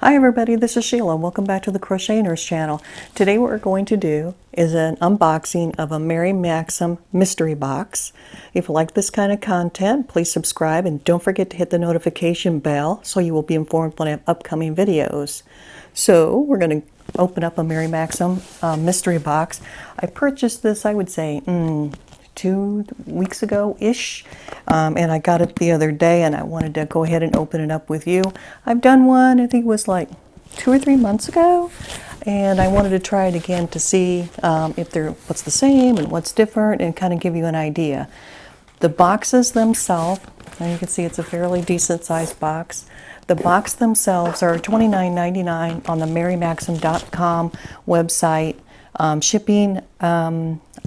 Hi everybody, this is Sheila. Welcome back to the Crochet Nurse channel. Today what we're going to do is an unboxing of a Mary Maxim mystery box. If you like this kind of content, please subscribe and don't forget to hit the notification bell so you will be informed when I have upcoming videos. So we're going to open up a Mary Maxim mystery box. I purchased this, I would say, 2 weeks ago-ish, and I got it the other day and I wanted to go ahead and open it up with you. I've done one, I think it was like 2 or 3 months ago, and I wanted to try it again to see what's the same and what's different and kind of give you an idea. The boxes themselves, and you can see it's a fairly decent sized box. The box themselves are $29.99 on the marymaxim.com website. Shipping,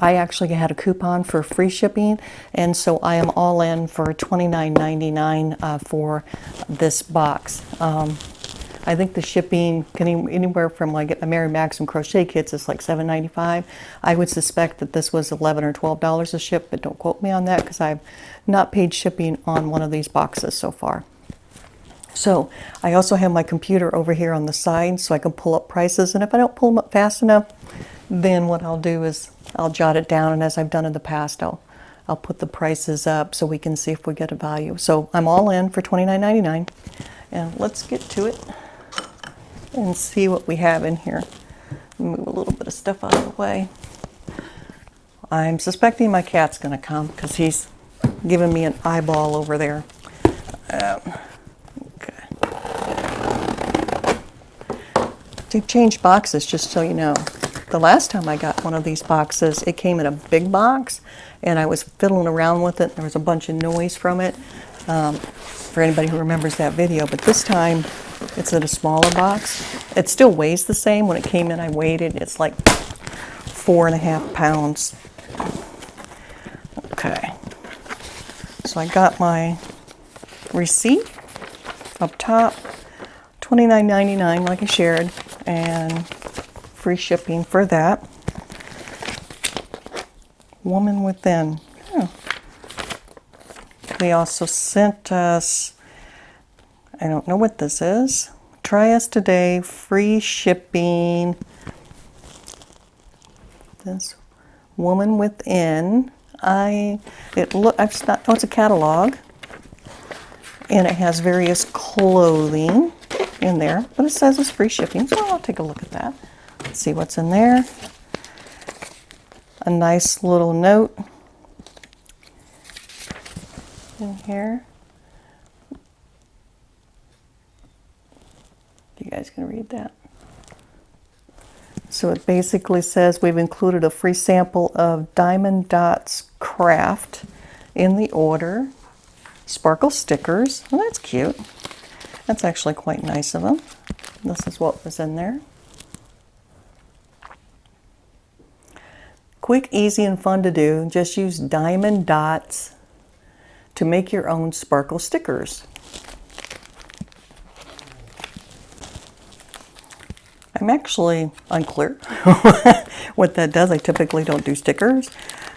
I actually had a coupon for free shipping, and so I am all in for $29.99 for this box. I think the shipping can anywhere from, like, a Mary Maxim crochet kits is like $7.95. I would suspect that this was $11 or $12 a ship, but don't quote me on that because I've not paid shipping on one of these boxes so far. So I also have my computer over here on the side so I can pull up prices, and if I don't pull them up fast enough, then what I'll do is I'll jot it down, and as I've done in the past, I'll put the prices up so we can see if we get a value. So I'm all in for $29.99, and let's get to it and see what we have in here. Move a little bit of stuff out of the way. I'm suspecting my cat's going to come because he's giving me an eyeball over there. Okay. To change boxes, just so you know, the last time I got one of these boxes, it came in a big box, and I was fiddling around with it. There was a bunch of noise from it, for anybody who remembers that video. But this time, it's in a smaller box. It still weighs the same. When it came in, I weighed it. It's like 4.5 pounds. Okay. So I got my receipt up top, $29.99, like I shared, and free shipping for that. Woman Within. They also sent us, I don't know what this is. Try us today, free shipping. This Woman Within. It's a catalog, and it has various clothing in there, but it says it's free shipping, so I'll take a look at that. Let's see what's in there. A nice little note in here. You guys can read that. So it basically says we've included a free sample of Diamond Dots Craft in the order. Sparkle stickers. Well, that's cute. That's actually quite nice of them. This is what was in there. Quick, easy, and fun to do. Just use diamond dots to make your own sparkle stickers. I'm actually unclear what that does. I typically don't do stickers.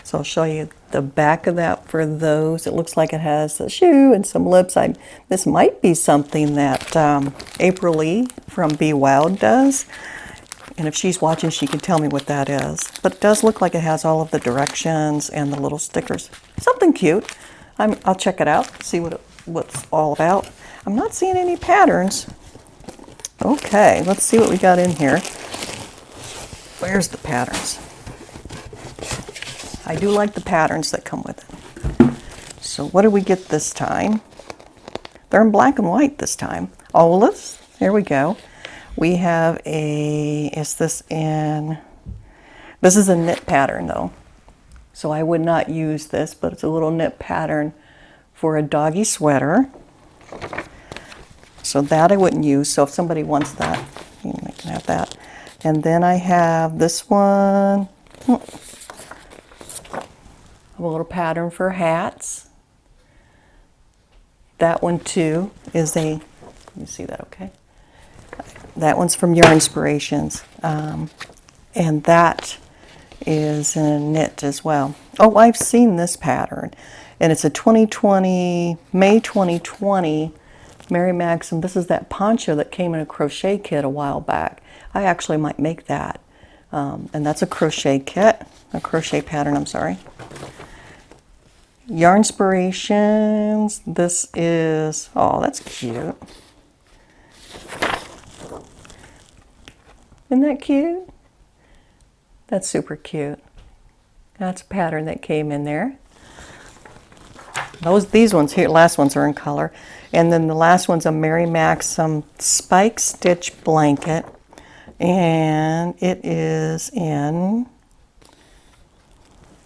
So I'll show you the back of that for those. It looks like it has a shoe and some lips. This might be something that April Lee from Be Wild does. And if she's watching, she can tell me what that is. But it does look like it has all of the directions and the little stickers. Something cute. I'll check it out, see what it's all about. I'm not seeing any patterns. Okay, let's see what we got in here. Where's the patterns? I do like the patterns that come with it. So what did we get this time? They're in black and white this time. Olives, there we go. We have this is a knit pattern though. So I would not use this, but it's a little knit pattern for a doggy sweater. So that I wouldn't use. So if somebody wants that, you can have that. And then I have this one. A little pattern for hats. That one too is let me see that okay? That one's from Yarn Inspirations. And that is in a knit as well. Oh, I've seen this pattern. And it's a May 2020 Mary Maxim. This is that poncho that came in a crochet kit a while back. I actually might make that. And that's a crochet kit, a crochet pattern, I'm sorry. Yarn Inspirations. This is, oh, that's cute. Isn't that cute? That's super cute. That's a pattern that came in there. These ones here, last ones are in color. And then the last one's a Mary Maxim spike stitch blanket. And it is in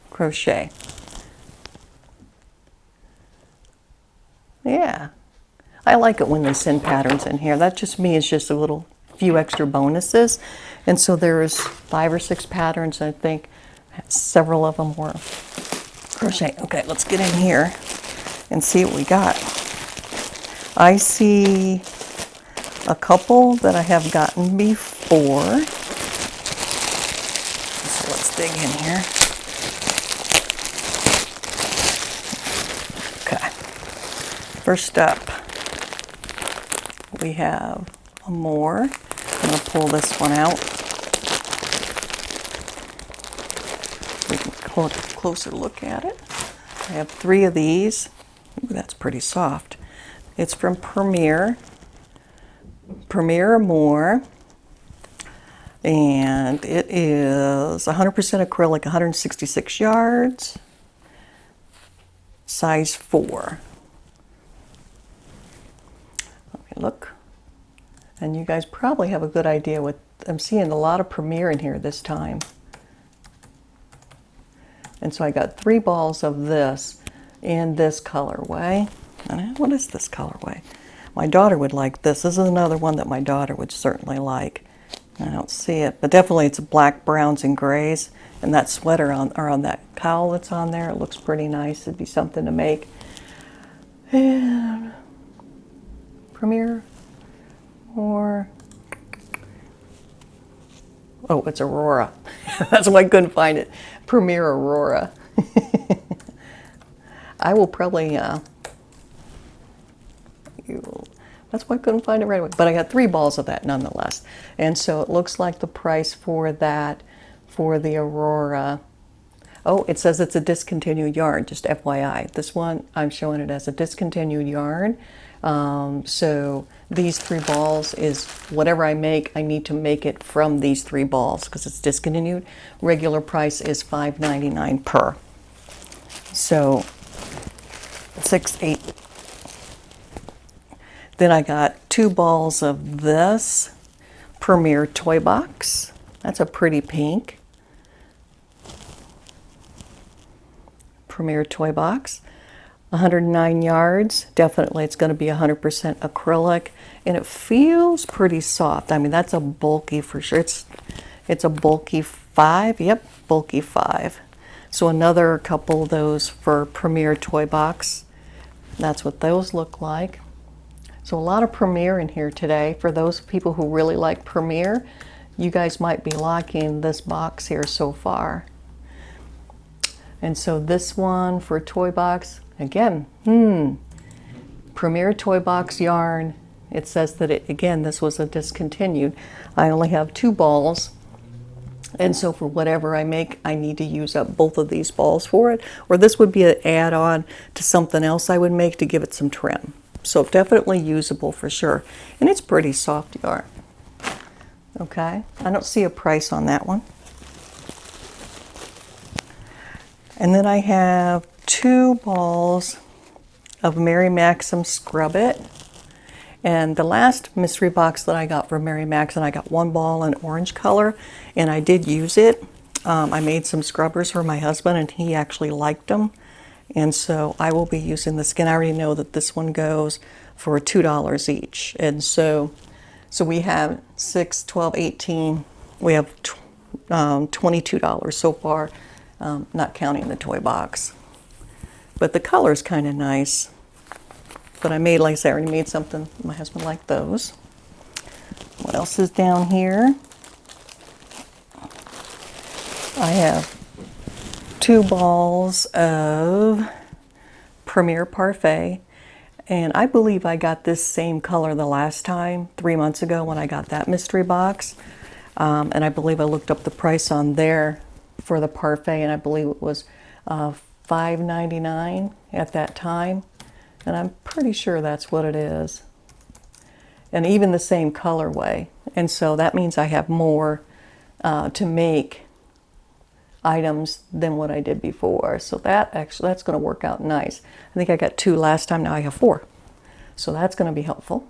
crochet. Yeah. I like it when they send patterns in here. That just me is just a little few extra bonuses. And so there's 5 or 6 patterns. I think several of them were crochet. Okay, let's get in here and see what we got. I see a couple that I have gotten before. So let's dig in here. Okay. First up, we have more. I'm going to pull this one out. We can take a closer look at it. I have 3 of these. Ooh, that's pretty soft. It's from Premier or More. And it is 100% acrylic, 166 yards, size 4. Let me look. And you guys probably have a good idea what I'm seeing. A lot of Premier in here this time. And so I got 3 balls of this in this colorway. And what is this colorway? My daughter would like this. This is another one that my daughter would certainly like. I don't see it, but definitely it's black, browns, and grays. And that sweater on that cowl that's on there, it looks pretty nice. It'd be something to make. And Premier or, oh, it's Aurora. That's why I couldn't find it. Premier Aurora. I will probably, that's why I couldn't find it right away. But I got 3 balls of that nonetheless. And so it looks like the price for that, for the Aurora, oh, it says it's a discontinued yarn, just FYI. This one, I'm showing it as a discontinued yarn. So these 3 balls is whatever I make, I need to make it from these 3 balls because it's discontinued. Regular price is $5.99 per. So 6, 8. Then I got 2 balls of this Premier Toy Box. That's a pretty pink. Premier Toy Box. 109 yards. Definitely it's going to be 100% acrylic. And it feels pretty soft. I mean, that's a bulky for sure. It's a bulky 5. Yep, bulky 5. So another couple of those for Premier Toy Box. That's what those look like. So a lot of Premier in here today. For those people who really like Premier, you guys might be liking this box here so far. And so this one for Toy Box, again, Premier Toy Box yarn. It says that, again, this was a discontinued. I only have 2 balls. And so for whatever I make, I need to use up both of these balls for it. Or this would be an add-on to something else I would make to give it some trim. So definitely usable for sure. And it's pretty soft yarn. Okay, I don't see a price on that one. And then I have 2 balls of Mary Maxim Scrub It. And the last mystery box that I got from Mary Maxim, I got 1 ball in orange color, and I did use it. I made some scrubbers for my husband, and he actually liked them. And so I will be using this again. I already know that this one goes for $2 each. And so we have 6, 12, 18. We have $22 so far, not counting the toy box. But the color is kind of nice. But I made, like I said, I already made something. My husband liked those. What else is down here? I have 2 balls of Premier Parfait. And I believe I got this same color the last time, 3 months ago when I got that mystery box. And I believe I looked up the price on there for the parfait, and I believe it was $5.99 at that time. And I'm pretty sure that's what it is. And even the same colorway. And so that means I have more to make items than what I did before. So that's going to work out nice. I think I got 2 last time, now I have 4. So that's going to be helpful.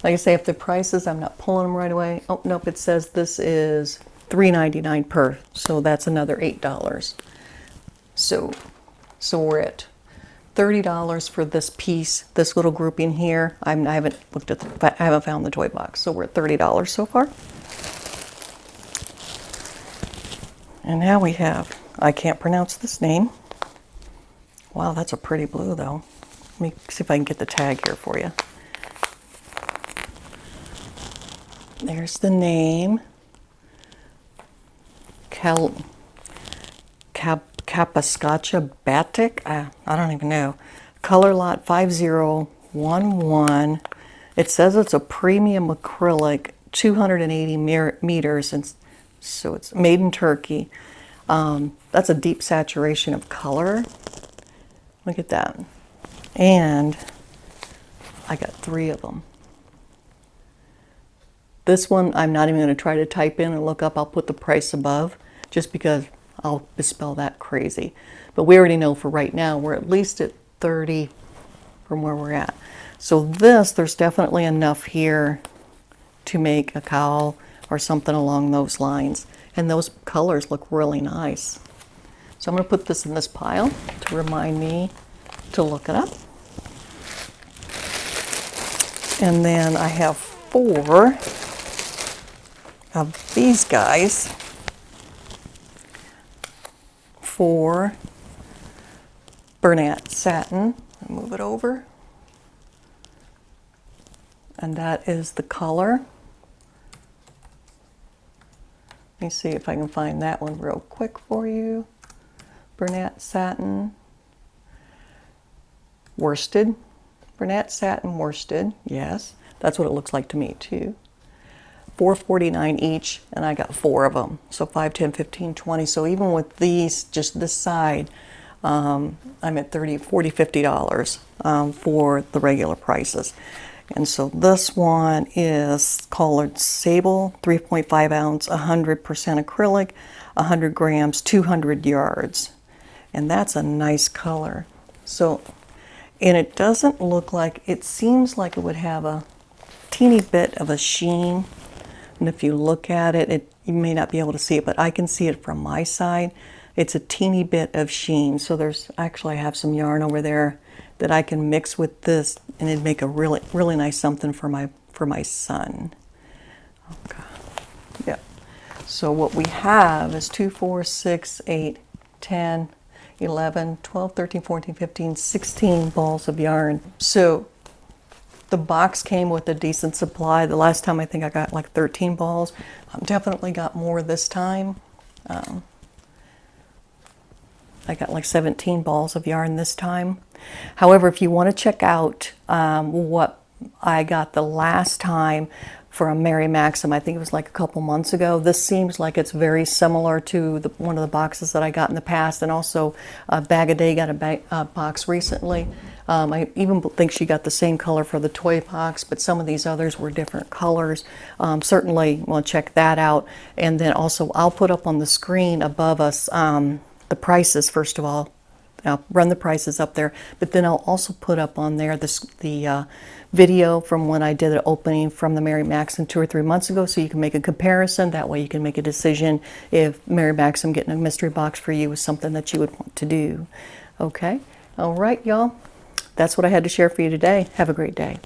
Like I say, if the prices, I'm not pulling them right away. Oh, nope, it says this is $3.99 per. So that's another $8. So we're at $30 for this piece, this little grouping here. I haven't looked at I haven't found the toy box. So we're at $30 so far. And now we have, I can't pronounce this name. Wow, that's a pretty blue though. Let me see if I can get the tag here for you. There's the name. Capiscaccia Batik. I don't even know. Color lot 5011. It says it's a premium acrylic, 280 meters, and so it's made in Turkey. That's a deep saturation of color. Look at that. And I got 3 of them. This one I'm not even going to try to type in and look up. I'll put the price above just because I'll misspell that crazy. But we already know for right now we're at least at 30 from where we're at. So there's definitely enough here to make a cowl or something along those lines. And those colors look really nice. So I'm going to put this in this pile to remind me to look it up. And then I have 4 of these guys for Bernat satin. I'll move it over. And that is the color. Let me see if I can find that one real quick for you. Bernat satin, worsted. Bernat satin worsted, yes. That's what it looks like to me too. $4.49 each, and I got 4 of them. So 5, 10, 15, 20. So even with these, just this side, I'm at $30, $40, $50 for the regular prices. And so this one is colored sable, 3.5 ounce, 100% acrylic, 100 grams, 200 yards. And that's a nice color. So, and it doesn't look like, it seems like it would have a teeny bit of a sheen. And if you look at it, you may not be able to see it, but I can see it from my side. It's a teeny bit of sheen. So there's, actually I have some yarn over there that I can mix with this, and it'd make a really, really nice something for my son. Okay. Yeah. So what we have is 2, 4, 6, 8, 10, 11, 12, 13, 14, 15, 16 balls of yarn. So the box came with a decent supply. The last time I think I got like 13 balls. I've definitely got more this time. I got like 17 balls of yarn this time. However, if you want to check out what I got the last time from Mary Maxim, I think it was like a couple months ago. This seems like it's very similar to one of the boxes that I got in the past, and also Bag a Day got a box recently. I even think she got the same color for the toy box, but some of these others were different colors. Certainly want to check that out. And then also I'll put up on the screen above us the prices, first of all. I'll run the prices up there, but then I'll also put up on there the video from when I did an opening from the Mary Maxim 2 or 3 months ago, so you can make a comparison. That way you can make a decision if Mary Maxim getting a mystery box for you is something that you would want to do. Okay? All right, y'all. That's what I had to share for you today. Have a great day.